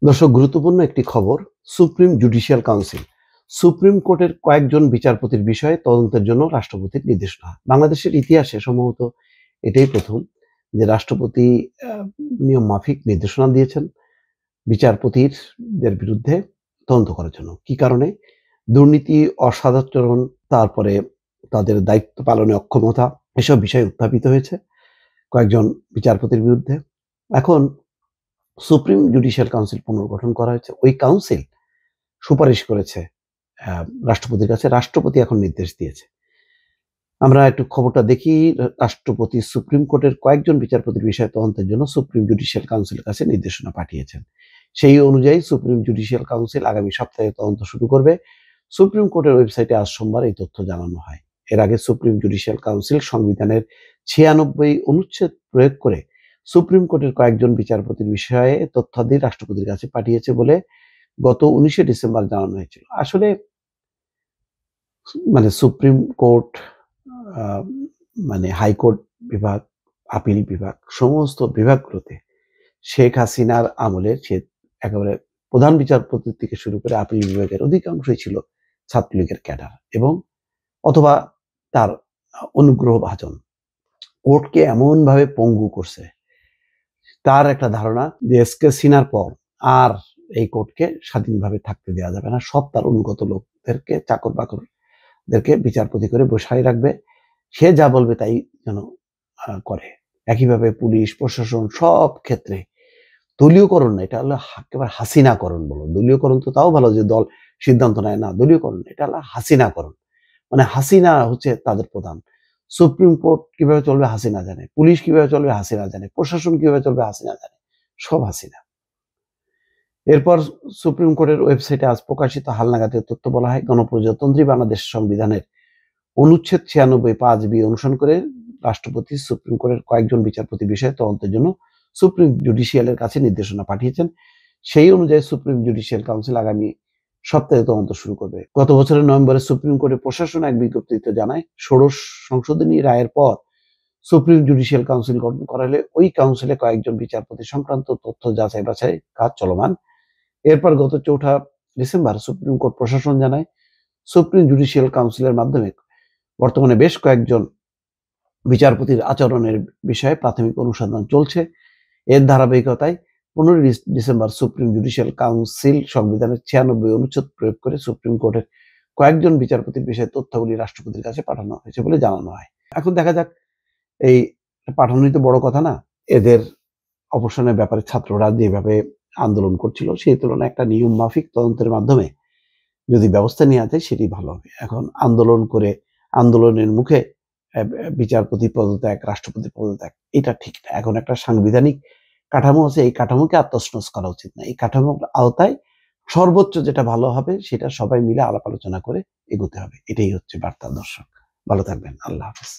দর্শক, গুরুত্বপূর্ণ একটি খবর। সুপ্রিম জুডিশিয়াল কাউন্সিল সুপ্রিম কোর্টের কয়েকজন বিচারপতির বিষয়ে তদন্তের জন্য রাষ্ট্রপতির নির্দেশনা। বাংলাদেশের ইতিহাসে সম্ভবত এটাই প্রথম যে রাষ্ট্রপতি নিয়ম মাফিক নির্দেশনা দিয়েছেন বিচারপতিদের বিরুদ্ধে তদন্ত করার জন্য। কি কারণে? দুর্নীতি, অসদাচরণ, তারপরে তাদের দায়িত্ব পালনে অক্ষমতা, এসব বিষয় উত্থাপিত হয়েছে কয়েকজন বিচারপতির বিরুদ্ধে। এখন সুপ্রিম জুডিশিয়াল কাউন্সিল পুনর্গঠন করা হয়েছে। ওই কাউন্সিল সুপারিশ করেছে রাষ্ট্রপতির কাছে। রাষ্ট্রপতি এখন নির্দেশ দিয়েছে। আমরা একটু খবরটা দেখি। রাষ্ট্রপতি সুপ্রিম কোর্টের কয়েকজন বিচারপতির বিষয়ে তদন্তের জন্য সুপ্রিম জুডিশিয়াল কাউন্সিলের কাছে নির্দেশনা পাঠিয়েছেন। সেই অনুযায়ী সুপ্রিম জুডিশিয়াল কাউন্সিল আগামী সপ্তাহে তদন্ত শুরু করবে। সুপ্রিম কোর্টের ওয়েবসাইটে আজ সোমবার এই তথ্য জানানো হয়। এর আগে সুপ্রিম জুডিশিয়াল কাউন্সিল সংবিধানের 96 অনুচ্ছেদ প্রয়োগ করে সুপ্রিম কোর্টের কয়েকজন বিচারপতির বিষয়ে তথ্যাদি রাষ্ট্রপতির কাছে পাঠিয়েছে বলে গত 19 ডিসেম্বর জানানো হয়েছিল। আসলে সুপ্রিম কোর্ট, হাইকোর্ট বিভাগ, আপিল বিভাগ, সমস্ত বিভাগগুলোতে শেখ হাসিনার আমলে সে একেবারে প্রধান বিচারপতি থেকে শুরু করে আপিল বিভাগের অধিকাংশই ছিল ছাত্রলীগের ক্যাডার এবং অথবা তার অনুগ্রহ ভাজন। কোর্টকে এমন ভাবে পঙ্গু করছে, তার একটা ধারণা যে এসকে সিনার পর আর এই কোর্টকে স্বাধীনভাবে থাকতে দেওয়া যাবে না। সব তার অনুগত লোকদেরকে, চাকর বাকরদেরকে বিচারপতি করে বসাই রাখবে। সে যা বলবে তাই যেন করে। একইভাবে পুলিশ প্রশাসন সব ক্ষেত্রে দলীয়করণ না, এটা হলো একেবারে হাসিনাকরণ। বলো দলীয়করণ তো তাও ভালো যে দল সিদ্ধান্ত নেয়, না, দলীয়করণ এটা হলো হাসিনাকরণ। হাসিনা হচ্ছে তাদের প্রধান। সুপ্রিম কোর্ট কিভাবে চলবে হাসিনা জানে, পুলিশ কিভাবে চলবে হাসিনা জানে, প্রশাসন কিভাবে চলবে হাসিনা জানে, সব হাসিনা। এরপর সুপ্রিম কোর্টের ওয়েবসাইটে আজ প্রকাশিত হালনাগাদের তথ্য বলা হয়, গণপ্রজাতন্ত্রী বাংলাদেশ সংবিধানের অনুচ্ছেদ 96(5)B অনুসরণ করে রাষ্ট্রপতি সুপ্রিম কোর্টের কয়েকজন বিচারপতি বিষয়ে তদন্তের জন্য সুপ্রিম জুডিশিয়ালের কাছে নির্দেশনা পাঠিয়েছেন। সেই অনুযায়ী সুপ্রিম জুডিশিয়াল কাউন্সিল আগামী সপ্তাহে তদন্ত শুরু করবে। গত বছরের নভেম্বরে সুপ্রিম কোর্টের প্রশাসন এক বিজ্ঞপ্তিতে জানায়, ষোড়শ সংশোধনী রায়ের পর সুপ্রিম জুডিশিয়াল কাউন্সিল গঠন করা হলে ওই কাউন্সিলে কয়েকজন বিচারপতি সংক্রান্ত তথ্য যাচাই বাছাই কাজ চলমান। এরপর গত 4 ডিসেম্বর সুপ্রিম কোর্ট প্রশাসন জানায়, সুপ্রিম জুডিশিয়াল কাউন্সিলের মাধ্যমে বর্তমানে বেশ কয়েকজন বিচারপতির আচরণের বিষয়ে প্রাথমিক অনুসন্ধান চলছে। এর ধারাবাহিকতায় 15 ডিসেম্বর সুপ্রিম জুডিশিয়াল কাউন্সিল সংবিধানের 96 অনুচ্ছেদ প্রয়োগ করে সুপ্রিম কোর্টের কয়েকজন বিচারপতির বিষয়ে তথ্যাবলী রাষ্ট্রপতির কাছে পাঠানো হয়েছে বলে জানানো হয়। এখন দেখা যাক, এই পাঠানোই তো বড় কথা না। এদের অবসানের ব্যাপারে ছাত্ররা যেভাবে আন্দোলন করছিল, সেই তুলনায় একটা নিয়ম মাফিক তদন্তের মাধ্যমে যদি ব্যবস্থা নেওয়া যায় সেটি ভালো হবে। এখন আন্দোলন করে আন্দোলনের মুখে বিচারপতি পদত্যাগ, রাষ্ট্রপতি পদত্যাগ, এটা ঠিক না। এখন একটা সাংবিধানিক কাঠামো আছে, এই কাঠামোকে আত্মস্থ করা উচিত না। এই কাঠামোর আওতায় সর্বোচ্চ যেটা ভালো হবে সেটা সবাই মিলে আলাপ আলোচনা করে এগোতে হবে। এটাই হচ্ছে বার্তা। দর্শক ভালো থাকবেন। আল্লাহ হাফেজ।